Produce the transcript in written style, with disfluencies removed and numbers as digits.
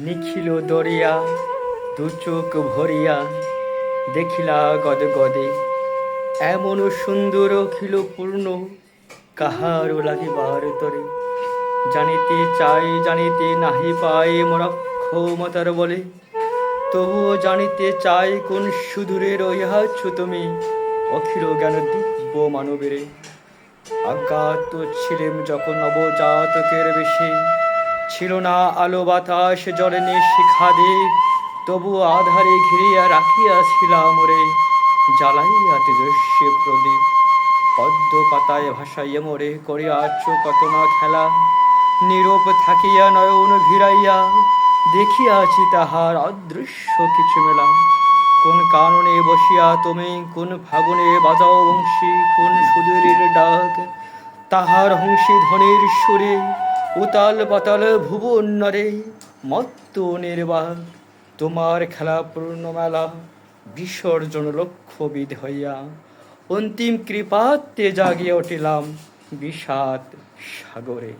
নিখিল দরিয়া দু চোখ ভরিয়া দেখিলা গদে গদে, এমন সুন্দর অখিল পূর্ণ কাহারও লাগিবার তরে। জানিতে চাই জানিতে নাহি পাই মরক্ষমতার বলে, তবুও জানিতে চাই কোন সুদূরে রহিয়াছ তুমি অখিল জ্ঞান দিব্য মানবেরে। অজ্ঞাত ছিলেম যখন নবজাতকের বেশে, ছিল না আলো বাতাস জ্বলেনি শিখাদে, তবু আধারে ঘিরিয়া রাখিয়াছিলাম মোরে, জ্বালাইয়া তেজস্বী প্রদীপ। পদ্ম পাতায় ভাসাইয়া মোরে করিয়াছ কত না খেলা, নীরব থাকিয়া নয়ন ভিড়াইয়া দেখিয়াছি তাহার অদৃশ্য কিছু মেলা। কোন কাননে বসিয়া তুমি কোন ফাগুনে বাজাও বংশী, কোন সুদূরের ডাক তাহার হংসী ধ্বনির সুরে উতাল পাতাল ভুবন নরে মত্ত নির্বাক। তোমার খেলা পূর্ণ মেলা বিসর্জন লক্ষ্যবিদ হইয়া, অন্তিম কৃপাতে জাগিয়া উঠিলাম বিষাদ সাগরে।